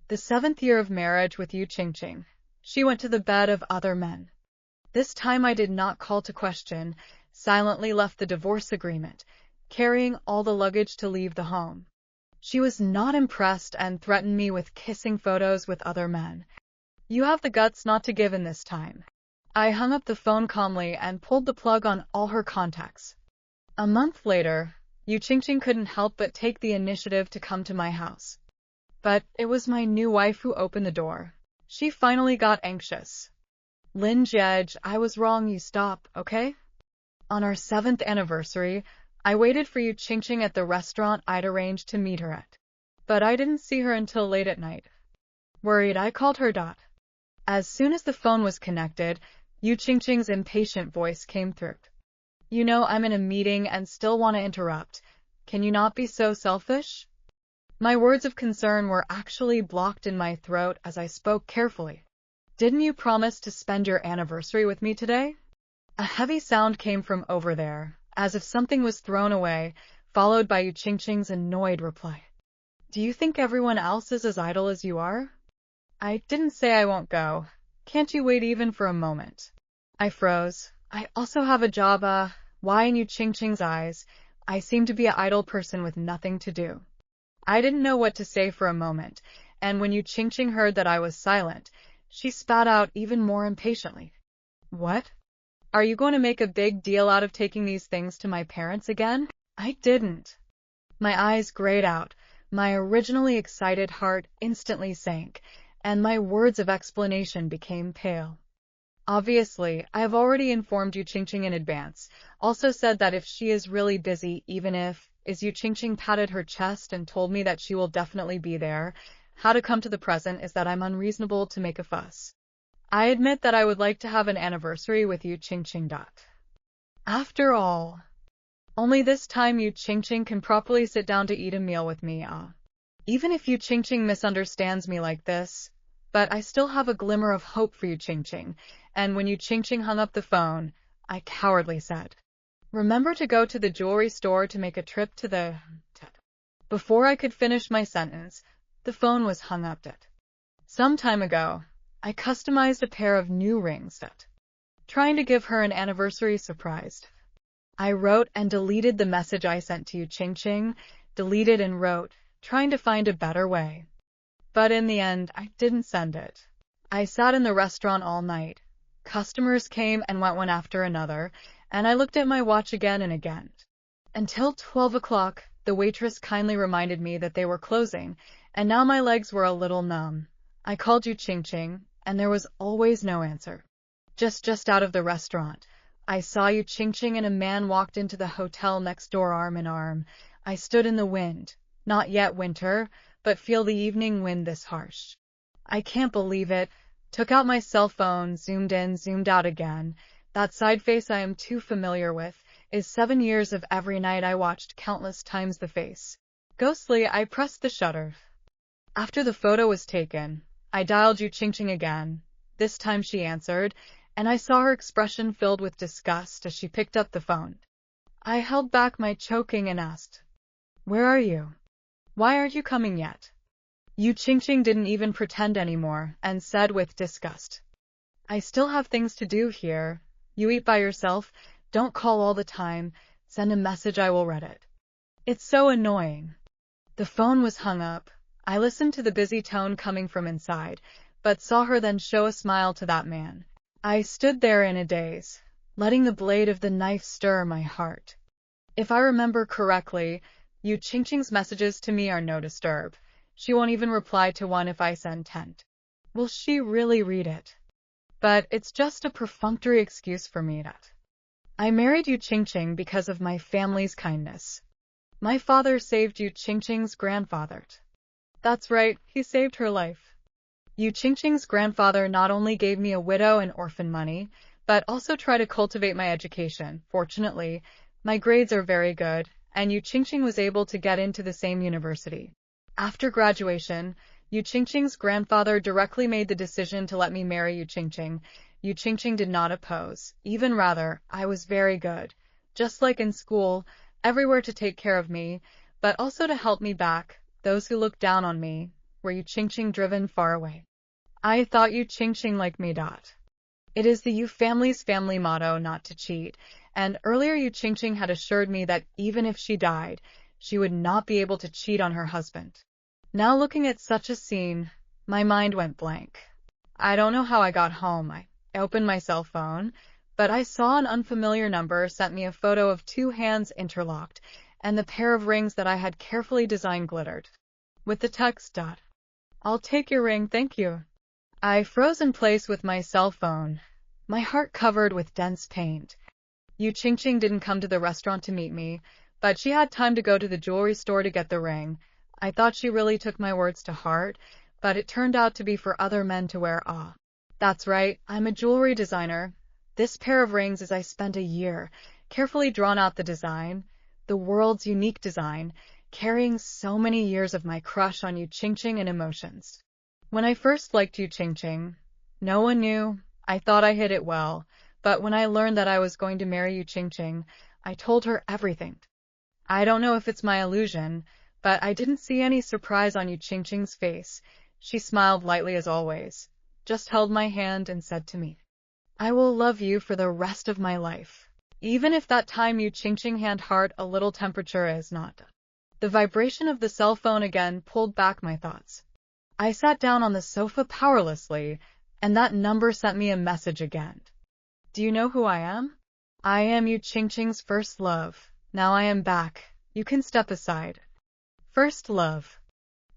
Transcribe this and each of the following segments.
The 7th year of marriage with Yu Qingqing. She went to the bed of other men. This time I did not call to question, silently left the divorce agreement, carrying all the luggage to leave the home. She was not impressed and threatened me with kissing photos with other men. You have the guts not to give in this time. I hung up the phone calmly and pulled the plug on all her contacts. A month later, Yu Qingqing couldn't help but take the initiative to come to my house. But it was my new wife who opened the door. She finally got anxious. Lin Jie, I was wrong, you stop, okay? On our 7th anniversary, I waited for Yu Qingqing at the restaurant I'd arranged to meet her at. But I didn't see her until late at night. Worried, I called her. As soon as the phone was connected, Yu Qingqing's impatient voice came through. You know I'm in a meeting and still want to interrupt. Can you not be so selfish? My words of concern were actually blocked in my throat as I spoke carefully. Didn't you promise to spend your anniversary with me today? A heavy sound came from over there, as if something was thrown away, followed by Yu Qingqing's annoyed reply. Do you think everyone else is as idle as you are? I didn't say I won't go. Can't you wait even for a moment? I froze. I also have a job, why in Yu Qingqing's eyes, I seem to be an idle person with nothing to do. I didn't know what to say for a moment, and when Yu Qingqing heard that I was silent, she spat out even more impatiently. What? Are you going to make a big deal out of taking these things to my parents again? I didn't. My eyes grayed out, my originally excited heart instantly sank, and my words of explanation became pale. Obviously, I have already informed Yu Qingqing in advance, also said that if she is really busy, even if, Yu Qingqing patted her chest and told me that she will definitely be there. How to come to the present is that I'm unreasonable to make a fuss. I admit that I would like to have an anniversary with Yu Qingqing. After all, only this time Yu Qingqing can properly sit down to eat a meal with me. Even if Yu Qingqing misunderstands me like this, but I still have a glimmer of hope for Yu Qingqing, and when Yu Qingqing hung up the phone, I cowardly said, remember to go to the jewelry store to make a trip to the... Before I could finish my sentence, the phone was hung up. Some time ago, I customized a pair of new rings, trying to give her an anniversary surprise. I wrote and deleted the message I sent to Yu Qingqing, deleted and wrote, trying to find a better way. But in the end, I didn't send it. I sat in the restaurant all night. Customers came and went one after another, and I looked at my watch again and again. Until 12 o'clock, the waitress kindly reminded me that they were closing, and now my legs were a little numb. I called Yu Qingqing, and there was always no answer. Just out of the restaurant, I saw Yu Qingqing and a man walked into the hotel next door arm in arm. I stood in the wind, not yet winter, but feel the evening wind this harsh. I can't believe it. Took out my cell phone, zoomed in, zoomed out again. That side face I am too familiar with is 7 years of every night I watched countless times the face. Ghostly, I pressed the shutter. After the photo was taken, I dialed Yu Qingqing again. This time she answered, and I saw her expression filled with disgust as she picked up the phone. I held back my choking and asked, where are you? Why aren't you coming yet? Yu Qingqing didn't even pretend anymore and said with disgust, I still have things to do here. You eat by yourself, don't call all the time, send a message, I will read it. It's so annoying. The phone was hung up. I listened to the busy tone coming from inside, but saw her then show a smile to that man. I stood there in a daze, letting the blade of the knife stir my heart. If I remember correctly, Yu Qingqing's messages to me are no disturb. She won't even reply to one if I send 10. Will she really read it? But it's just a perfunctory excuse for me. I married Yu Qingqing because of my family's kindness. My father saved Yu Qingqing's grandfather. That's right, he saved her life. Yu Qingqing's grandfather not only gave me a widow and orphan money, but also tried to cultivate my education. Fortunately, my grades are very good, and Yu Qingqing was able to get into the same university. After graduation, Yu Qingqing's grandfather directly made the decision to let me marry Yu Qingqing. Yu Qingqing did not oppose. Even rather, I was very good. Just like in school, everywhere to take care of me, but also to help me back, those who looked down on me. were Yu Qingqing driven far away. I thought Yu Qingqing like me. It is the Yu family's family motto not to cheat, and earlier Yu Qingqing had assured me that even if she died, she would not be able to cheat on her husband. Now looking at such a scene, my mind went blank. I don't know how I got home. I opened my cell phone, but I saw an unfamiliar number sent me a photo of two hands interlocked, and the pair of rings that I had carefully designed glittered. With the text, "I'll take your ring, thank you." I froze in place with my cell phone, my heart covered with dense pain. Yu Qingqing didn't come to the restaurant to meet me, but she had time to go to the jewelry store to get the ring. I thought she really took my words to heart, but it turned out to be for other men to wear. That's right, I'm a jewelry designer. This pair of rings is I spent a year, carefully drawn out the design, the world's unique design, carrying so many years of my crush on Yu Qingqing and emotions. When I first liked Yu Qingqing, no one knew. I thought I hid it well, but when I learned that I was going to marry Yu Qingqing, I told her everything. I don't know if it's my illusion, but I didn't see any surprise on Yu Qingqing's face. She smiled lightly as always, just held my hand and said to me, "I will love you for the rest of my life." Even if that time Yu Qingqing hand heart a little temperature is not. The vibration of the cell phone again pulled back my thoughts. I sat down on the sofa powerlessly, and that number sent me a message again. "Do you know who I am? I am Yu Qingqing's first love. Now I am back. You can step aside." First love.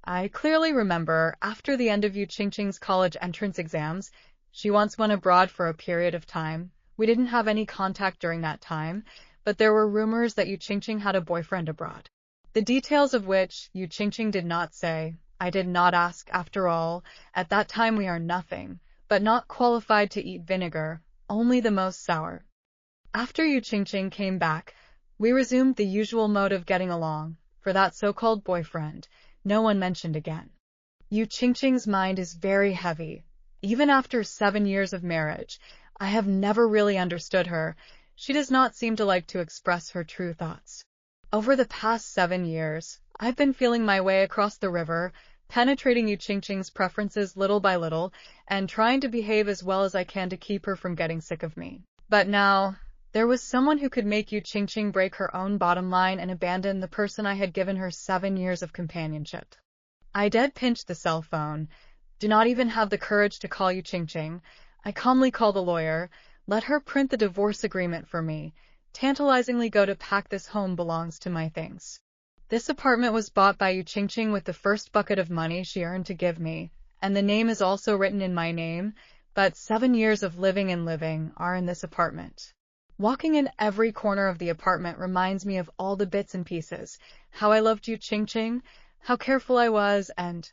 I clearly remember, after the end of Yu Qingqing's college entrance exams, she once went abroad for a period of time. We didn't have any contact during that time, but there were rumors that Yu Qingqing had a boyfriend abroad. The details of which Yu Qingqing did not say. I did not ask, after all. At that time we are nothing, but not qualified to eat vinegar, only the most sour. After Yu Qingqing came back, we resumed the usual mode of getting along. For that so-called boyfriend, no one mentioned again. Yu Qingqing's mind is very heavy. Even after 7 years of marriage, I have never really understood her. She does not seem to like to express her true thoughts. Over the past 7 years, I've been feeling my way across the river, penetrating Yu Qingqing's preferences little by little, and trying to behave as well as I can to keep her from getting sick of me. But now, there was someone who could make Yu Qingqing break her own bottom line and abandon the person I had given her 7 years of companionship. I dead pinched the cell phone, do not even have the courage to call Yu Qingqing. I calmly call the lawyer, let her print the divorce agreement for me, tantalizingly go to pack this home belongs to my things. This apartment was bought by Yu Qingqing with the first bucket of money she earned to give me, and the name is also written in my name, but 7 years of living and living are in this apartment. Walking in every corner of the apartment reminds me of all the bits and pieces, how I loved Yu Qingqing, how careful I was, and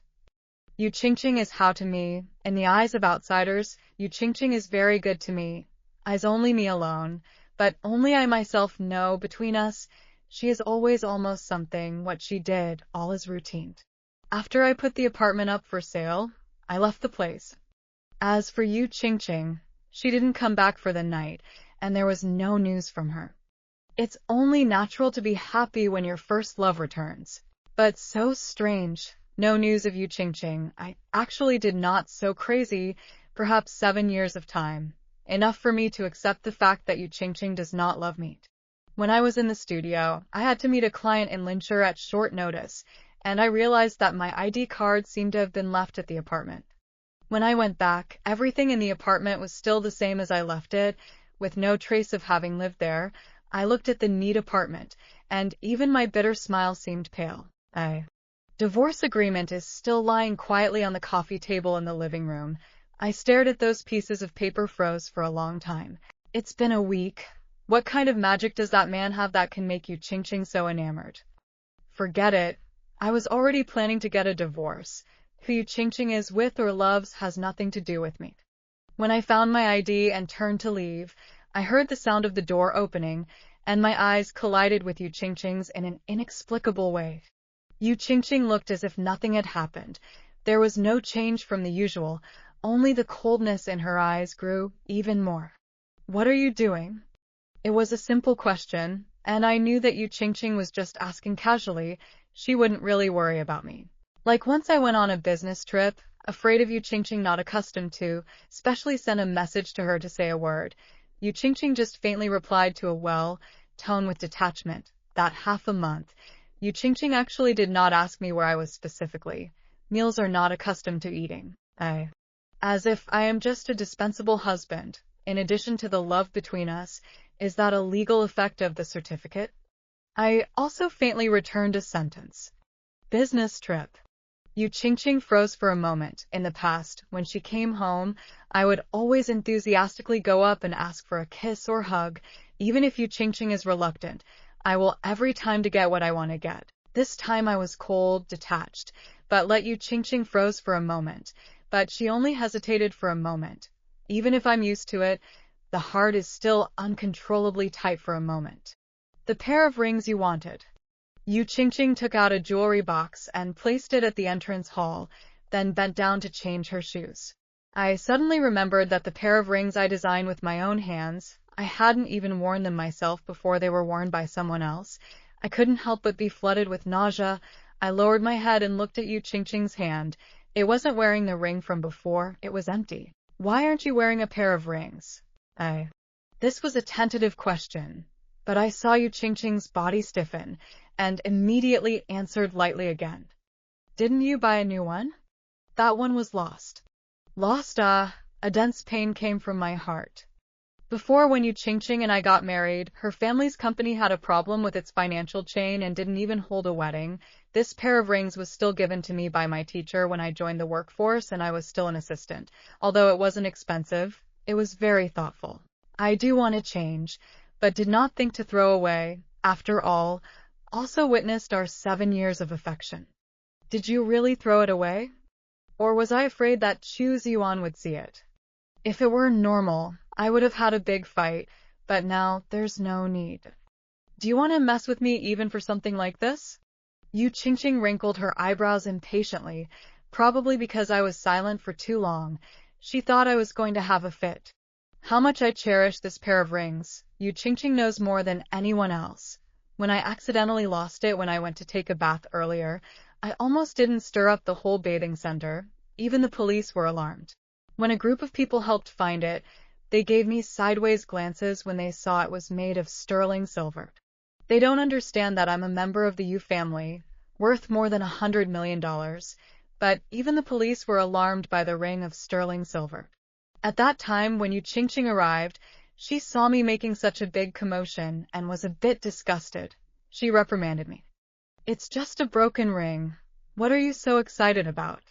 Yu Qingqing is how to me. In the eyes of outsiders, Yu Qingqing is very good to me. Eyes only me alone, but only I myself know between us, she is always almost something. What she did, all is routine. After I put the apartment up for sale, I left the place. As for Yu Qingqing, she didn't come back for the night, and there was no news from her. It's only natural to be happy when your first love returns. But so strange, no news of Yu Qingqing. I actually did not so crazy, perhaps 7 years of time. Enough for me to accept the fact that Yu Qingqing does not love me. When I was in the studio, I had to meet a client in Linshur at short notice, and I realized that my ID card seemed to have been left at the apartment. When I went back, everything in the apartment was still the same as I left it, with no trace of having lived there. I looked at the neat apartment, and even my bitter smile seemed pale. A divorce agreement is still lying quietly on the coffee table in the living room. I stared at those pieces of paper, froze for a long time. It's been a week. What kind of magic does that man have that can make Yu Qingqing so enamored? Forget it. I was already planning to get a divorce. Who Yu Qingqing is with or loves has nothing to do with me. When I found my ID and turned to leave, I heard the sound of the door opening, and my eyes collided with Yu Qingqing's in an inexplicable way. Yu Qingqing looked as if nothing had happened. There was no change from the usual, only the coldness in her eyes grew even more. "What are you doing?" It was a simple question, and I knew that Yu Qingqing was just asking casually. She wouldn't really worry about me. Like once I went on a business trip, afraid of Yu Qingqing not accustomed to, specially sent a message to her to say a word. Yu Qingqing just faintly replied to a well tone with detachment. That half a month. Yu Qingqing actually did not ask me where I was specifically. Meals are not accustomed to eating. As if I am just a dispensable husband. In addition to the love between us, is that a legal effect of the certificate? I also faintly returned a sentence. Business trip. Yu Qingqing froze for a moment. In the past, when she came home, I would always enthusiastically go up and ask for a kiss or hug, even if Yu Qingqing is reluctant. I will every time to get what I want to get. This time I was cold, detached, but let Yu Qingqing froze for a moment. But she only hesitated for a moment. Even if I'm used to it, the heart is still uncontrollably tight for a moment. The pair of rings you wanted. Yu Qingqing took out a jewelry box and placed it at the entrance hall, then bent down to change her shoes. I suddenly remembered that the pair of rings I designed with my own hands, I hadn't even worn them myself before they were worn by someone else. I couldn't help but be flooded with nausea. I lowered my head and looked at Yu Qingqing's hand. It wasn't wearing the ring from before, it was empty. Why aren't you wearing a pair of rings? This was a tentative question, but I saw Yu Qingqing's body stiffen, and immediately answered lightly again. Didn't you buy a new one? That one was lost. Lost, a dense pain came from my heart. Before, when Yu Qingqing and I got married, her family's company had a problem with its financial chain and didn't even hold a wedding. This pair of rings was still given to me by my teacher when I joined the workforce and I was still an assistant. Although it wasn't expensive, it was very thoughtful. I do want to change, but did not think to throw away. After all, also witnessed our 7 years of affection. Did you really throw it away? Or was I afraid that Chu Ziyuan would see it? If it were normal, I would have had a big fight, but now there's no need. Do you want to mess with me even for something like this? Yu Qingqing wrinkled her eyebrows impatiently, probably because I was silent for too long. She thought I was going to have a fit. How much I cherish this pair of rings, Yu Qingqing knows more than anyone else. When I accidentally lost it when I went to take a bath earlier, I almost didn't stir up the whole bathing center. Even the police were alarmed. When a group of people helped find it, they gave me sideways glances when they saw it was made of sterling silver. They don't understand that I'm a member of the Yu family, worth more than $100 million, but even the police were alarmed by the ring of sterling silver. At that time, when Yu Qingqing arrived, she saw me making such a big commotion and was a bit disgusted. She reprimanded me. It's just a broken ring. What are you so excited about?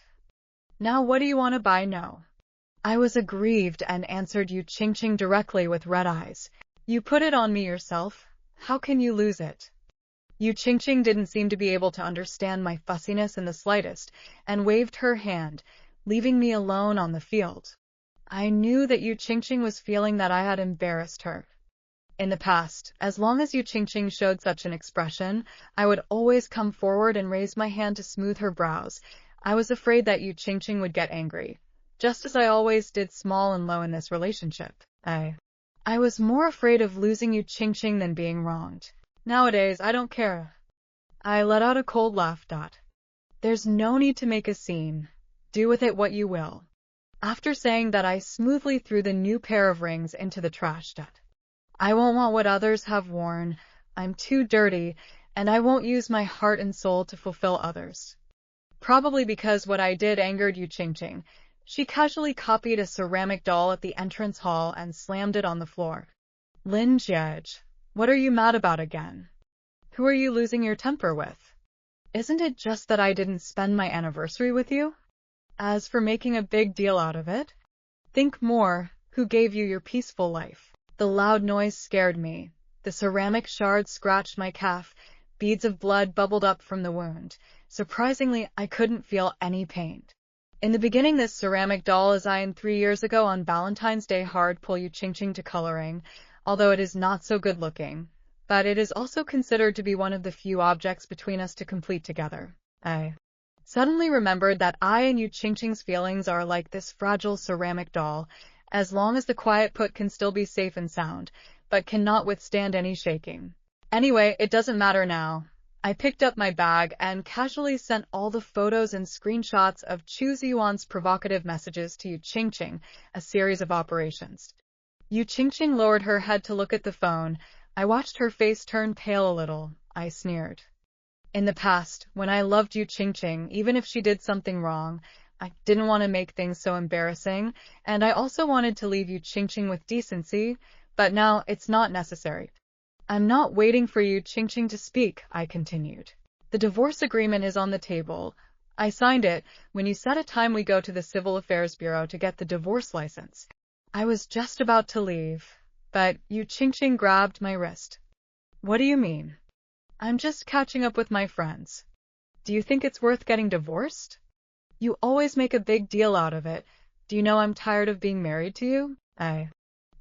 Now what do you want to buy? No. I was aggrieved and answered Yu Qingqing directly with red eyes. You put it on me yourself. How can you lose it? Yu Qingqing didn't seem to be able to understand my fussiness in the slightest, and waved her hand, leaving me alone on the field. I knew that Yu Qingqing was feeling that I had embarrassed her. In the past, as long as Yu Qingqing showed such an expression, I would always come forward and raise my hand to smooth her brows. I was afraid that Yu Qingqing would get angry, just as I always did small and low in this relationship. I was more afraid of losing Yu Qingqing than being wronged. Nowadays, I don't care. I let out a cold laugh. There's no need to make a scene. Do with it what you will. After saying that, I smoothly threw the new pair of rings into the trash. I won't want what others have worn. I'm too dirty, and I won't use my heart and soul to fulfill others. Probably because what I did angered Yu Qingqing. She casually copied a ceramic doll at the entrance hall and slammed it on the floor. Lin Jiej, what are you mad about again? Who are you losing your temper with? Isn't it just that I didn't spend my anniversary with you? As for making a big deal out of it, think more. Who gave you your peaceful life? The loud noise scared me. The ceramic shards scratched my calf. Beads of blood bubbled up from the wound. Surprisingly, I couldn't feel any pain. In the beginning, this ceramic doll designed 3 years ago on Valentine's Day hard pull Yu Qingqing to coloring, although it is not so good looking. But it is also considered to be one of the few objects between us to complete together. I suddenly remembered that I and Yu Qingqing's feelings are like this fragile ceramic doll. As long as the quiet put can still be safe and sound, but cannot withstand any shaking. Anyway, it doesn't matter now. I picked up my bag and casually sent all the photos and screenshots of Chu Ziyuan's provocative messages to Yu Qingqing, a series of operations. Yu Qingqing lowered her head to look at the phone. I watched her face turn pale a little. I sneered. In the past, when I loved Yu Qingqing, even if she did something wrong, I didn't want to make things so embarrassing, and I also wanted to leave Yu Qingqing with decency, but now it's not necessary. I'm not waiting for Yu Qingqing to speak, I continued. The divorce agreement is on the table. I signed it when you set a time we go to the Civil Affairs Bureau to get the divorce license. I was just about to leave, but Yu Qingqing grabbed my wrist. What do you mean? I'm just catching up with my friends. Do you think it's worth getting divorced? You always make a big deal out of it. Do you know I'm tired of being married to you?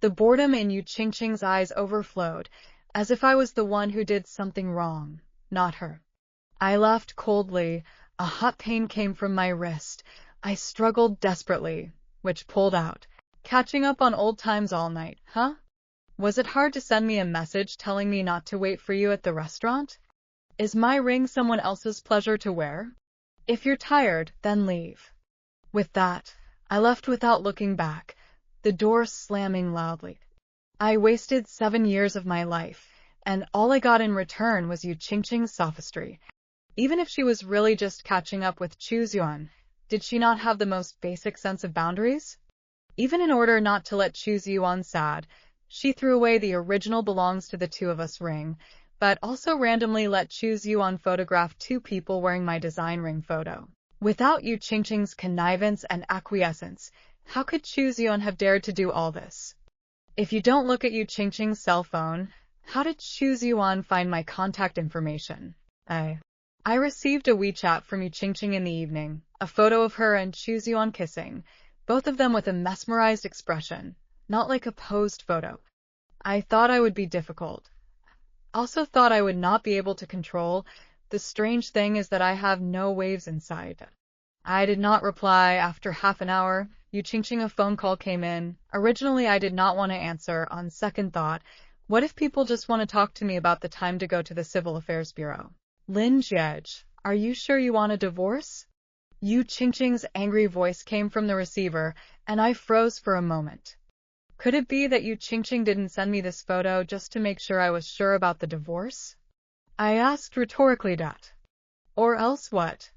The boredom in Yu Qingqing's eyes overflowed, as if I was the one who did something wrong, not her. I laughed coldly. A hot pain came from my wrist. I struggled desperately, which pulled out. Catching up on old times all night, huh? Was it hard to send me a message telling me not to wait for you at the restaurant? Is my ring someone else's pleasure to wear? If you're tired, then leave. With that, I left without looking back, the door slamming loudly. I wasted 7 years of my life, and all I got in return was Yu Qingqing's sophistry. Even if she was really just catching up with Chu Ziyuan, did she not have the most basic sense of boundaries? Even in order not to let Chu Ziyuan sad, she threw away the original belongs to the two of us ring, but also randomly let Chu Ziyuan photograph 2 people wearing my design ring photo. Without Yu Qingqing's connivance and acquiescence, how could Chu Ziyuan have dared to do all this? If you don't look at Yu Qingqing's cell phone, how did Chu Ziyuan find my contact information? I received a WeChat from Yu Qingqing in the evening, a photo of her and Chu Ziyuan kissing, both of them with a mesmerized expression, not like a posed photo. I thought I would be difficult. Also thought I would not be able to control. The strange thing is that I have no waves inside. I did not reply. After half an hour, Yu Qingqing, a phone call came in. Originally, I did not want to answer. On second thought, what if people just want to talk to me about the time to go to the Civil Affairs Bureau? Lin Jiej, are you sure you want a divorce? Yu Qingqing's angry voice came from the receiver, and I froze for a moment. Could it be that Yu Qingqing didn't send me this photo just to make sure I was sure about the divorce? I asked rhetorically that. Or else what?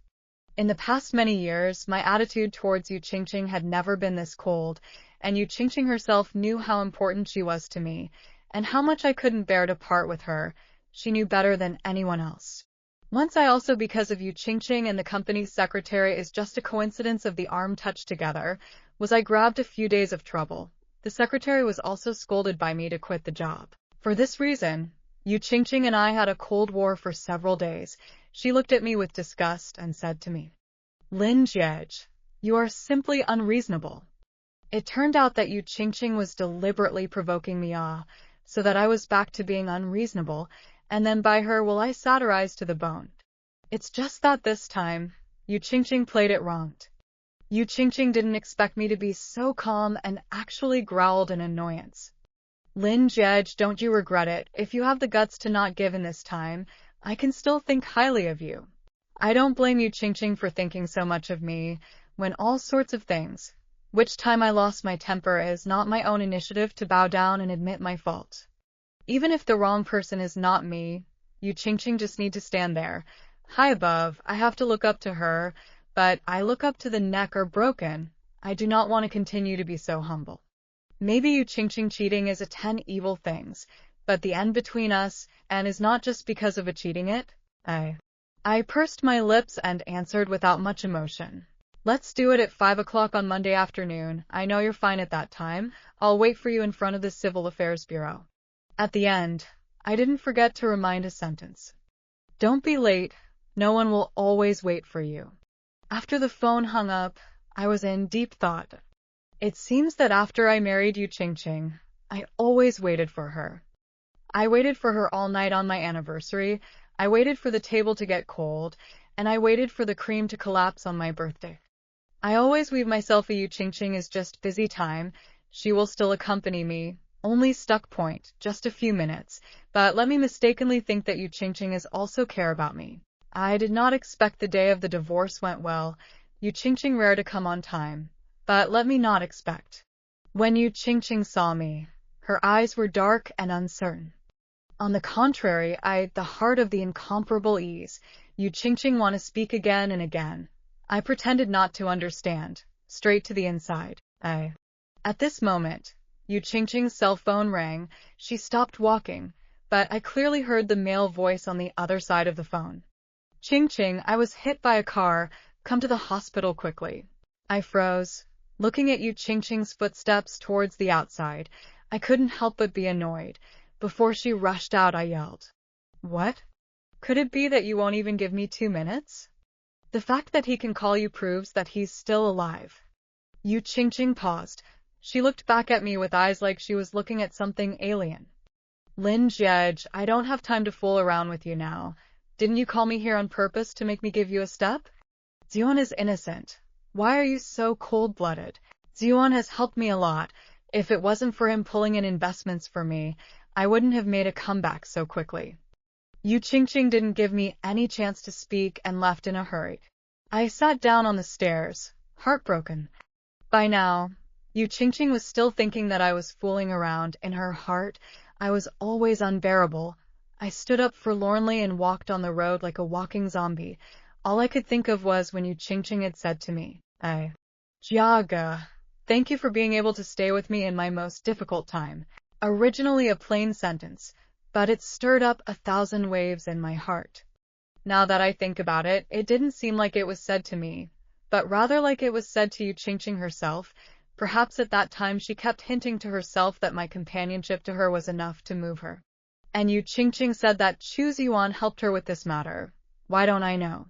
In the past many years, my attitude towards Yu Qingqing had never been this cold, and Yu Qingqing herself knew how important she was to me, and how much I couldn't bear to part with her. She knew better than anyone else. Once I also, because of Yu Qingqing and the company's secretary is just a coincidence of the arm touched together, was I grabbed a few days of trouble. The secretary was also scolded by me to quit the job. For this reason, Yu Qingqing and I had a cold war for several days. She looked at me with disgust and said to me, Lin Jiej, you are simply unreasonable. It turned out that Yu Qingqing was deliberately provoking me so that I was back to being unreasonable, and then by her will I satirize to the bone. It's just that this time, Yu Qingqing played it wrong. Yu Qingqing didn't expect me to be so calm and actually growled in annoyance. Lin Jiej, don't you regret it? If you have the guts to not give in this time, I can still think highly of you. I don't blame Yu Qingqing for thinking so much of me, when all sorts of things. Which time I lost my temper is not my own initiative to bow down and admit my fault. Even if the wrong person is not me, Yu Qingqing just need to stand there. High above, I have to look up to her, but I look up to the neck or broken. I do not want to continue to be so humble. Maybe Yu Qingqing cheating is a 10 evil things, but the end between us, and is not just because of a cheating it. I pursed my lips and answered without much emotion. Let's do it at 5 o'clock on Monday afternoon. I know you're fine at that time. I'll wait for you in front of the Civil Affairs Bureau. At the end, I didn't forget to remind a sentence. Don't be late. No one will always wait for you. After the phone hung up, I was in deep thought. It seems that after I married Yu Qingqing, I always waited for her. I waited for her all night on my anniversary. I waited for the table to get cold, and I waited for the cream to collapse on my birthday. I always weave myself a Yu Qingqing is just busy time. She will still accompany me. Only stuck point, just a few minutes, but let me mistakenly think that Yu Qingqing is also care about me. I did not expect the day of the divorce went well. Yu Qingqing rare to come on time, but let me not expect. When Yu Qingqing saw me, her eyes were dark and uncertain. On the contrary, the heart of the incomparable ease. Yu Qingqing want to speak again and again. I pretended not to understand, straight to the inside. At this moment, Yu Qingqing's cell phone rang. She stopped walking, but I clearly heard the male voice on the other side of the phone. Qingqing, I was hit by a car. Come to the hospital quickly. I froze, looking at Yu Qingqing's footsteps towards the outside. I couldn't help but be annoyed. Before she rushed out, I yelled, "What? Could it be that you won't even give me 2 minutes? The fact that he can call you proves that he's still alive." Yu Qingqing paused. She looked back at me with eyes like she was looking at something alien. "Lin Jie, I don't have time to fool around with you now. Didn't you call me here on purpose to make me give you a step? Ziyuan is innocent. Why are you so cold-blooded? Ziyuan has helped me a lot. If it wasn't for him pulling in investments for me, I wouldn't have made a comeback so quickly." Yu Qingqing didn't give me any chance to speak and left in a hurry. I sat down on the stairs, heartbroken. By now, Yu Qingqing was still thinking that I was fooling around. In her heart, I was always unbearable. I stood up forlornly and walked on the road like a walking zombie. All I could think of was when Yu Qingqing had said to me, "Jiaga, thank you for being able to stay with me in my most difficult time." Originally a plain sentence, but it stirred up 1,000 waves in my heart. Now that I think about it, it didn't seem like it was said to me, but rather like it was said to Yu Qingqing herself. Perhaps at that time she kept hinting to herself that my companionship to her was enough to move her. And Yu Qingqing said that Chu Ziyuan helped her with this matter. Why don't I know?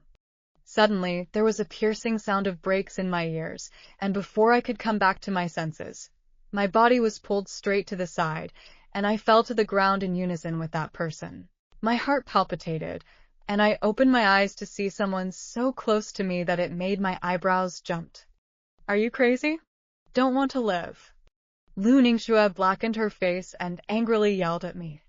Suddenly, there was a piercing sound of brakes in my ears, and before I could come back to my senses, my body was pulled straight to the side, and I fell to the ground in unison with that person. My heart palpitated, and I opened my eyes to see someone so close to me that it made my eyebrows jump. "Are you crazy? Don't want to live." Lu Ningxue blackened her face and angrily yelled at me.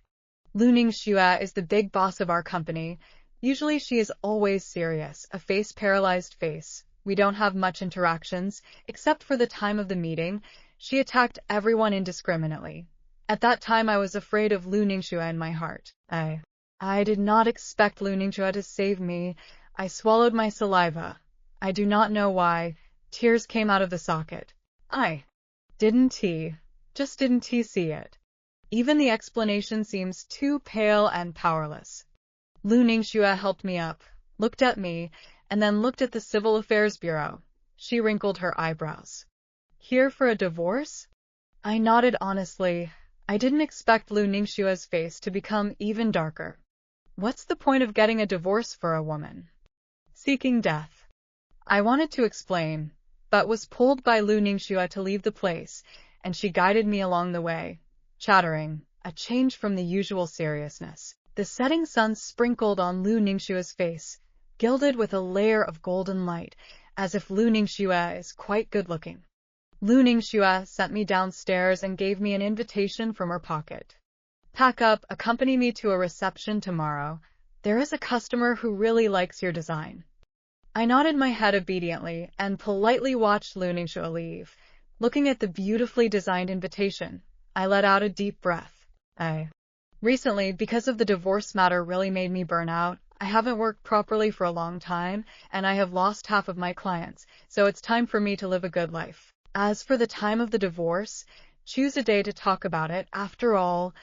Lu Ningxue is the big boss of our company. Usually she is always serious, a face-paralyzed face. We don't have much interactions, except for the time of the meeting. She attacked everyone indiscriminately. At that time I was afraid of Lu Ningxue in my heart. I did not expect Lu Ningxue to save me. I swallowed my saliva. I do not know why. Tears came out of the socket. Didn't he see it? Even the explanation seems too pale and powerless. Lu Ningxue helped me up, looked at me, and then looked at the Civil Affairs Bureau. She wrinkled her eyebrows. "Here for a divorce?" I nodded honestly. I didn't expect Lu Ningxue's face to become even darker. What's the point of getting a divorce for a woman? Seeking death. I wanted to explain, but was pulled by Lu Ningxue to leave the place, and she guided me along the way, chattering, a change from the usual seriousness. The setting sun sprinkled on Lu Ningxue's face, gilded with a layer of golden light, as if Lu Ningxue is quite good-looking. Lu Ningxue sent me downstairs and gave me an invitation from her pocket. "Pack up, accompany me to a reception tomorrow. There is a customer who really likes your design." I nodded my head obediently and politely watched Lu Ningxue leave. Looking at the beautifully designed invitation, I let out a deep breath. Recently, because of the divorce matter really made me burn out, I haven't worked properly for a long time, and I have lost half of my clients, so it's time for me to live a good life. As for the time of the divorce, choose a day to talk about it. After all,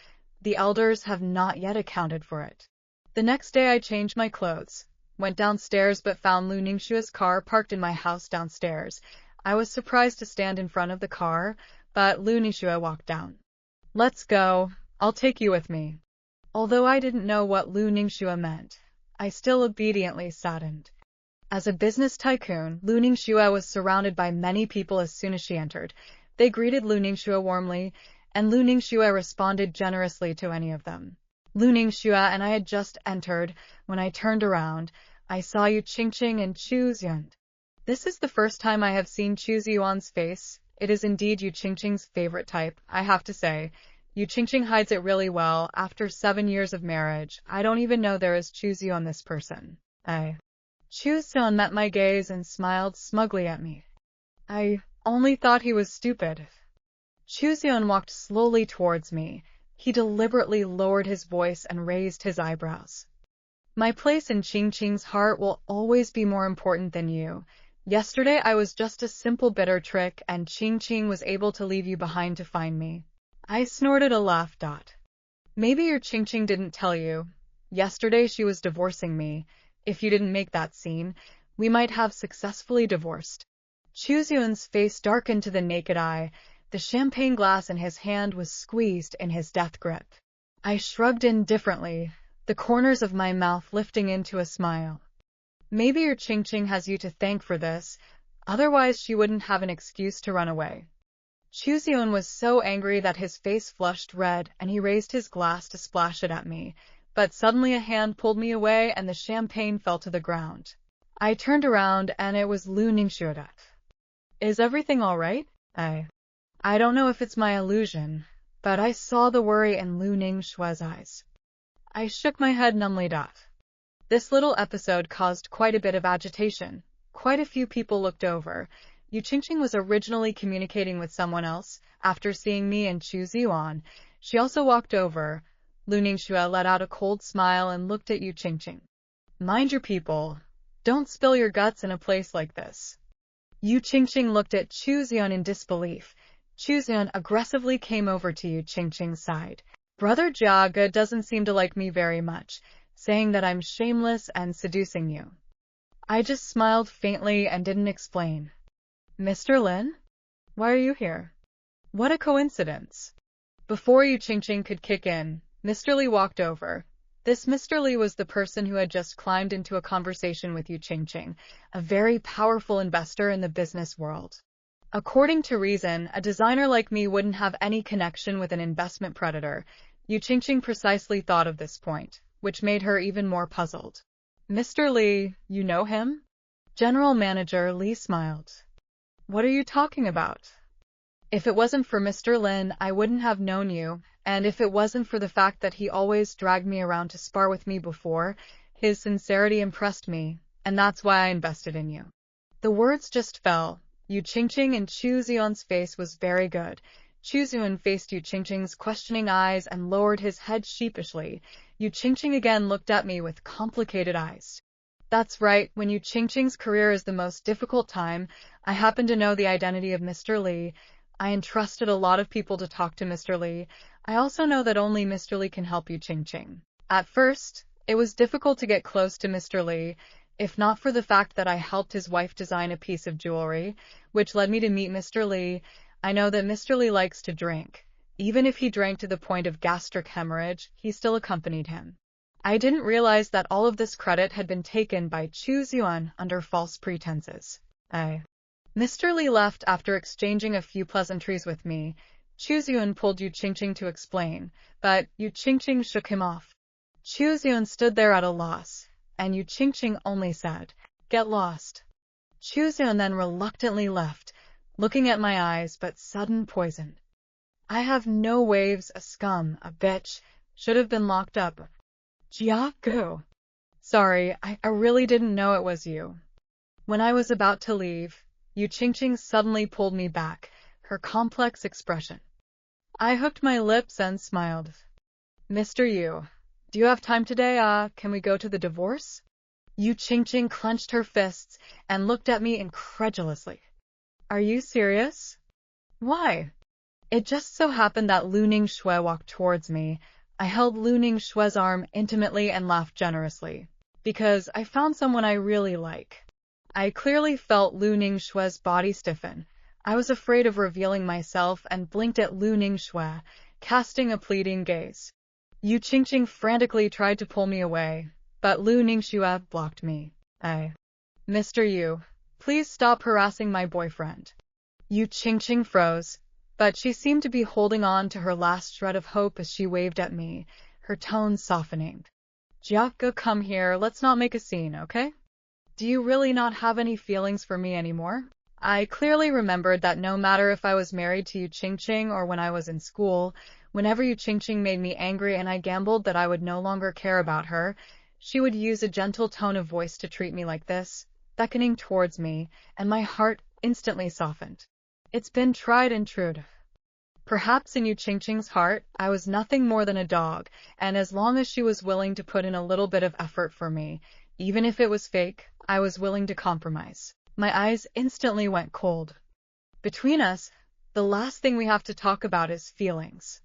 the elders have not yet accounted for it. The next day I changed my clothes, went downstairs but found Lu Ningxue's car parked in my house downstairs. I was surprised to stand in front of the car, but Lu Ningxue walked down. "Let's go. I'll take you with me." Although I didn't know what Lu Ningxue meant, I still obediently saddened. As a business tycoon, Lu Ningxue was surrounded by many people as soon as she entered. They greeted Lu Ningxue warmly, and Lu Ningxue responded generously to any of them. Lu Ningxue and I had just entered. When I turned around, I saw Yu Qingqing and Chu Ziyuan. This is the first time I have seen Chu Ziyuan's face. It is indeed Yu Qingqing's favorite type, I have to say. Yu Qingqing hides it really well. After 7 years of marriage, I don't even know there is Chu on this person. Chu Seon met my gaze and smiled smugly at me. I only thought he was stupid. Chu Seon walked slowly towards me. He deliberately lowered his voice and raised his eyebrows. My place in Qingqing's heart will always be more important than you. Yesterday I was just a simple bitter trick, and Qingqing was able to leave you behind to find me. I snorted a laugh. Maybe your Qingqing didn't tell you. Yesterday she was divorcing me. If you didn't make that scene, we might have successfully divorced. Chu Seon's face darkened to the naked eye. The champagne glass in his hand was squeezed in his death grip. I shrugged indifferently, the corners of my mouth lifting into a smile. Maybe your Qingqing has you to thank for this, otherwise she wouldn't have an excuse to run away. Chu Seon was so angry that his face flushed red and he raised his glass to splash it at me, but suddenly a hand pulled me away and the champagne fell to the ground. I turned around and it was Lu Ningxue. Is everything all right? I don't know if it's my illusion, but I saw the worry in Lu Ningxue's eyes. I shook my head numbly. This little episode caused quite a bit of agitation. Quite a few people looked over. Yu Qingqing was originally communicating with someone else. After seeing me and Chu Ziyuan, she also walked over. Lu Ningxue let out a cold smile and looked at Yu Qingqing. Mind your people. Don't spill your guts in a place like this. Yu Qingqing looked at Chu Ziyuan in disbelief. Chu Ziyuan aggressively came over to Yu Qingqing's side. Brother Jiaga doesn't seem to like me very much, saying that I'm shameless and seducing you. I just smiled faintly and didn't explain. Mr. Lin? Why are you here? What a coincidence. Before Yu Qingqing could kick in, Mr. Li walked over. This Mr. Li was the person who had just climbed into a conversation with Yu Qingqing, a very powerful investor in the business world. According to reason, a designer like me wouldn't have any connection with an investment predator. Yu Qingqing precisely thought of this point, which made her even more puzzled. Mr. Li, you know him? General Manager Li smiled. What are you talking about? If it wasn't for Mr. Lin, I wouldn't have known you, and if it wasn't for the fact that he always dragged me around to spar with me before, his sincerity impressed me, and that's why I invested in you. The words just fell. Yu Qingqing and Chu Ziyuan's face was very good. Chu Ziyuan faced Yu Qingqing's questioning eyes and lowered his head sheepishly. Yu Qingqing again looked at me with complicated eyes. That's right, when Yu Qingqing's career is the most difficult time, I happen to know the identity of Mr. Li. I entrusted a lot of people to talk to Mr. Li. I also know that only Mr. Li can help Yu Qingqing. At first, it was difficult to get close to Mr. Li, if not for the fact that I helped his wife design a piece of jewelry, which led me to meet Mr. Li. I know that Mr. Li likes to drink. Even if he drank to the point of gastric hemorrhage, he still accompanied him. I didn't realize that all of this credit had been taken by Chu Ziyuan under false pretenses. Mr. Li left after exchanging a few pleasantries with me. Chu Ziyuan pulled Yu Qingqing to explain, but Yu Qingqing shook him off. Chu Ziyuan stood there at a loss, and Yu Qingqing only said, "Get lost." Chu Ziyuan then reluctantly left, looking at my eyes but sudden poison. I have no waves, a scum, a bitch, should have been locked up. Jiagu. Sorry, I really didn't know it was you. When I was about to leave, Yu Qingqing suddenly pulled me back, her complex expression. I hooked my lips and smiled. Mr. Yu, do you have time today? Can we go to the divorce? Yu Qingqing clenched her fists and looked at me incredulously. Are you serious? Why? It just so happened that Lu Ningxue walked towards me. I held Lu Ningxue's arm intimately and laughed generously, because I found someone I really like. I clearly felt Lu Ningxue's body stiffen. I was afraid of revealing myself and blinked at Lu Ningxue, casting a pleading gaze. Yu Qingqing frantically tried to pull me away, but Lu Ningxue blocked me. Mr. Yu, please stop harassing my boyfriend. Yu Qingqing froze, but she seemed to be holding on to her last shred of hope as she waved at me, her tone softening. Jiaga, come here, let's not make a scene, okay? Do you really not have any feelings for me anymore? I clearly remembered that no matter if I was married to Yu Qingqing or when I was in school, Whenever Yu Qingqing made me angry and I gambled that I would no longer care about her, she would use a gentle tone of voice to treat me like this, beckoning towards me, and my heart instantly softened. It's been tried and true. Perhaps in Yu Qingqing's heart, I was nothing more than a dog, and as long as she was willing to put in a little bit of effort for me, even if it was fake, I was willing to compromise. My eyes instantly went cold. Between us, the last thing we have to talk about is feelings.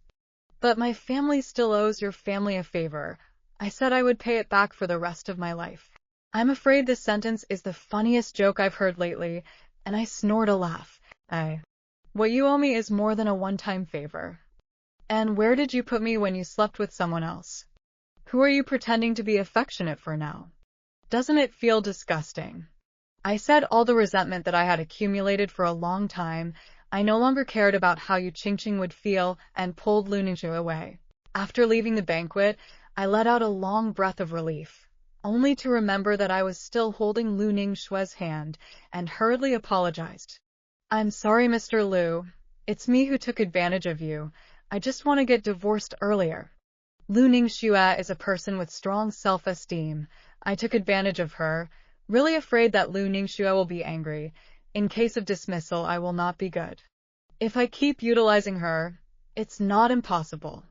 But my family still owes your family a favor. I said I would pay it back for the rest of my life. I'm afraid this sentence is the funniest joke I've heard lately, and I snort a laugh. What you owe me is more than a one-time favor. And where did you put me when you slept with someone else? Who are you pretending to be affectionate for now? Doesn't it feel disgusting? I said all the resentment that I had accumulated for a long time. I no longer cared about how Yu Qingqing would feel and pulled Lu Ningxue away. After leaving the banquet, I let out a long breath of relief, only to remember that I was still holding Lu Ningxue's hand and hurriedly apologized. I'm sorry, Mr. Lu. It's me who took advantage of you. I just want to get divorced earlier. Lu Ningxue is a person with strong self-esteem. I took advantage of her, really afraid that Lu Ningxue will be angry. In case of dismissal, I will not be good. If I keep utilizing her, it's not impossible.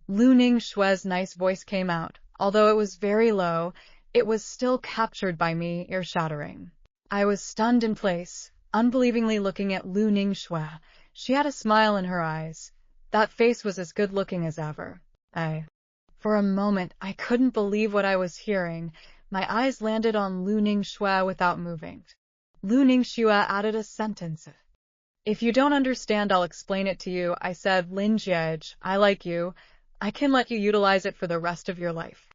Lu Ningxue's nice voice came out. Although it was very low, it was still captured by me, ear-shattering. I was stunned in place, unbelievingly looking at Lu Ningxue. She had a smile in her eyes. That face was as good-looking as ever. For a moment, I couldn't believe what I was hearing. My eyes landed on Lu Ningxue without moving. Lu Ningxue added a sentence. If you don't understand, I'll explain it to you. I said, Lin Jiej, I like you. I can let you utilize it for the rest of your life.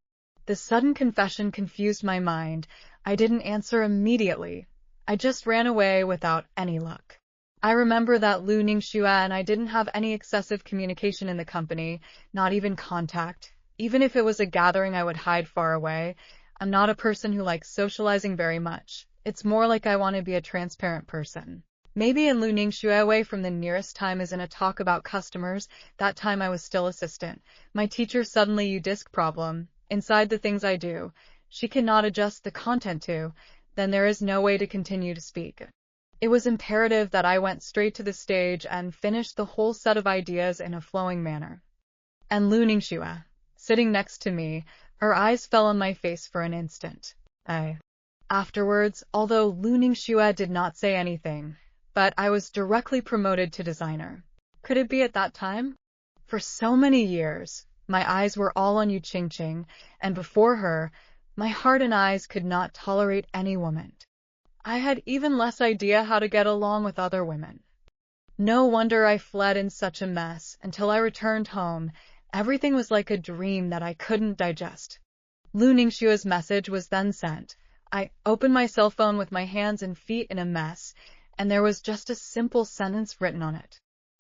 The sudden confession confused my mind. I didn't answer immediately. I just ran away without any luck. I remember that Lu Ningxue and I didn't have any excessive communication in the company, not even contact. Even if it was a gathering, I would hide far away. I'm not a person who likes socializing very much. It's more like I want to be a transparent person. Maybe in Lu Ningxue away from the nearest time is in a talk about customers. That time I was still assistant. My teacher suddenly U-disc problem. Inside the things I do, she cannot adjust the content to. Then there is no way to continue to speak. It was imperative that I went straight to the stage and finished the whole set of ideas in a flowing manner. And Lu Ningxue, sitting next to me, her eyes fell on my face for an instant. Afterwards, although Lu Ningxue did not say anything, but I was directly promoted to designer. Could it be at that time? For so many years, my eyes were all on Yu Qingqing, and before her, my heart and eyes could not tolerate any woman. I had even less idea how to get along with other women. No wonder I fled in such a mess. Until I returned home, everything was like a dream that I couldn't digest. Lu Ningxue's message was then sent. I opened my cell phone with my hands and feet in a mess, and there was just a simple sentence written on it.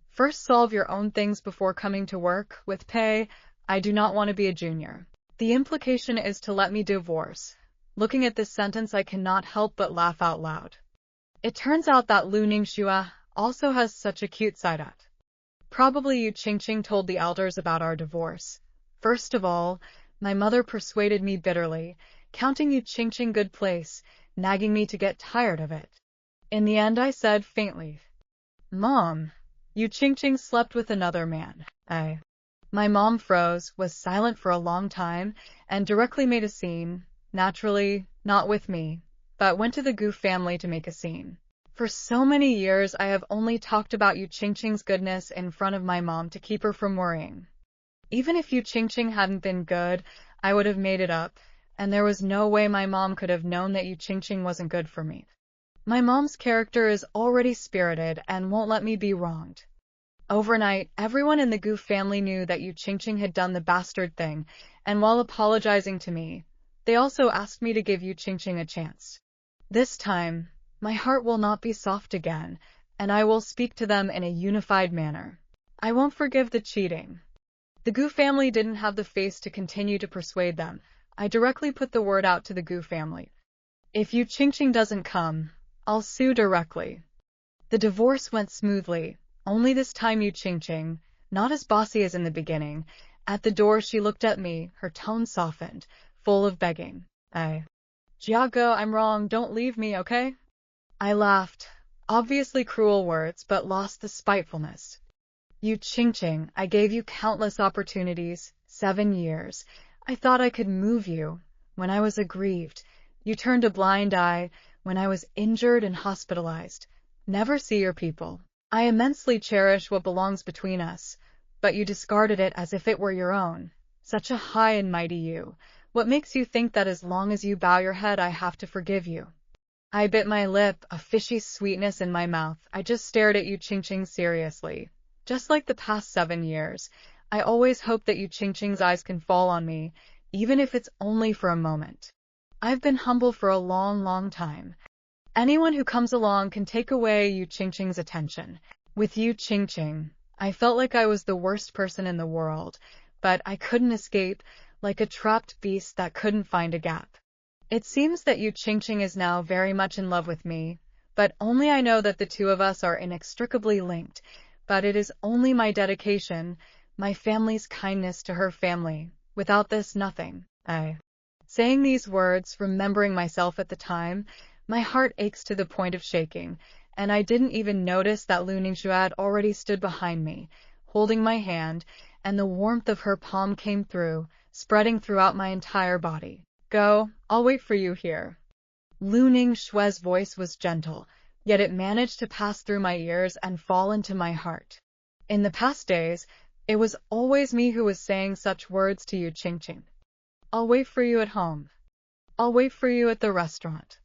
First, solve your own things before coming to work with pay. I do not want to be a junior. The implication is to let me divorce. Looking at this sentence, I cannot help but laugh out loud. It turns out that Lu Ningxue also has such a cute side. Probably Yu Qingqing told the elders about our divorce. First of all, my mother persuaded me bitterly, counting Yu Qingqing good place, nagging me to get tired of it. In the end, I said faintly, Mom, Yu Qingqing slept with another man. My mom froze, was silent for a long time, and directly made a scene. Naturally, not with me, but went to the Gu family to make a scene. For so many years, I have only talked about Yu Qingqing's goodness in front of my mom to keep her from worrying. Even if Yu Qingqing hadn't been good, I would have made it up, and there was no way my mom could have known that Yu Qingqing wasn't good for me. My mom's character is already spirited and won't let me be wronged. Overnight, everyone in the Gu family knew that Yu Qingqing had done the bastard thing, and while apologizing to me, they also asked me to give Yu Qingqing a chance. This time, my heart will not be soft again, and I will speak to them in a unified manner. I won't forgive the cheating. The Gu family didn't have the face to continue to persuade them. I directly put the word out to the Gu family. If Yu Qingqing doesn't come, I'll sue directly. The divorce went smoothly, only this time Yu Qingqing, not as bossy as in the beginning. At the door, she looked at me, her tone softened, full of begging. Jiago, I'm wrong, don't leave me, okay? I laughed. Obviously cruel words, but lost the spitefulness. You Qingqing, I gave you countless opportunities, 7 years. I thought I could move you. When I was aggrieved, you turned a blind eye. When I was injured and hospitalized, never see your people. I immensely cherish what belongs between us, but you discarded it as if it were your own. Such a high and mighty you. What makes you think that as long as you bow your head I have to forgive you? I bit my lip, a fishy sweetness in my mouth. I just stared at you Qingqing seriously. Just like the past 7 years, I always hope that you Qingqing's eyes can fall on me, even if it's only for a moment. I've been humble for a long, long time. Anyone who comes along can take away you Qingqing's attention. With you Qingqing, I felt like I was the worst person in the world, but I couldn't escape, like a trapped beast that couldn't find a gap. It seems that you Qingqing is now very much in love with me, but only I know that the two of us are inextricably linked. But it is only my dedication, my family's kindness to her family. Without this, nothing. Saying these words, remembering myself at the time, my heart aches to the point of shaking, and I didn't even notice that Lu Ningxue had already stood behind me, holding my hand, and the warmth of her palm came through, spreading throughout my entire body. Go, I'll wait for you here. Lu Ningxue's voice was gentle, yet it managed to pass through my ears and fall into my heart. In the past days, it was always me who was saying such words to you Qingqing. I'll wait for you at home. I'll wait for you at the restaurant.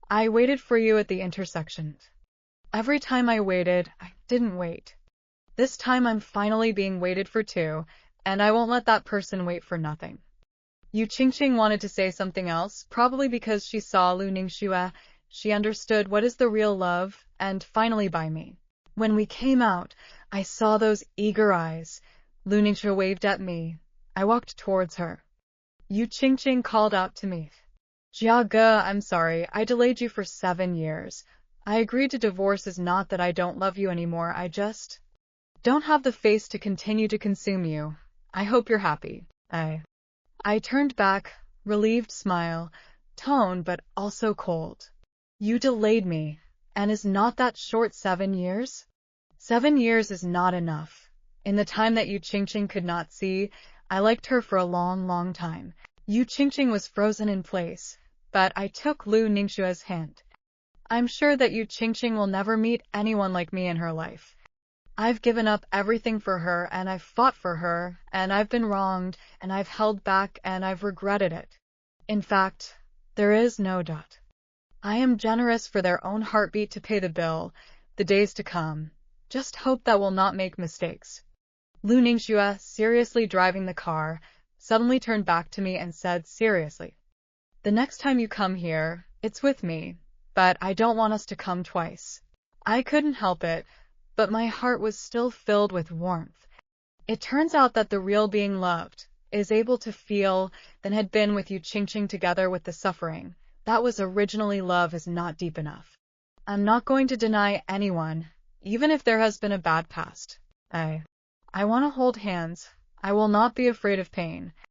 I waited for you at the intersection. Every time I waited, I didn't wait. This time I'm finally being waited for too, and I won't let that person wait for nothing. You Qingqing wanted to say something else, probably because she saw Lu Ningxue. She understood what is the real love, and finally by me. When we came out, I saw those eager eyes. Lu Ningxue waved at me. I walked towards her. You Qingqing called out to me. Jia Ge, I'm sorry, I delayed you for 7 years. I agreed to divorce is not that I don't love you anymore, I just don't have the face to continue to consume you. I hope you're happy. I turned back, relieved smile, tone but also cold. You delayed me, and is not that short 7 years? 7 years is not enough. In the time that you Qingqing could not see, I liked her for a long, long time. You Qingqing was frozen in place, but I took Lu Ningxue's hand. I'm sure that you Qingqing will never meet anyone like me in her life. I've given up everything for her, and I've fought for her, and I've been wronged, and I've held back, and I've regretted it. In fact, there is no doubt. I am generous for their own heartbeat to pay the bill, the days to come. Just hope that we'll not make mistakes. Lu Ningxue, seriously driving the car, suddenly turned back to me and said seriously, the next time you come here, it's with me, but I don't want us to come twice. I couldn't help it, but my heart was still filled with warmth. It turns out that the real being loved is able to feel than had been with you Qingqing together with the suffering. That was originally love is not deep enough. I'm not going to deny anyone, even if there has been a bad past. I want to hold hands. I will not be afraid of pain.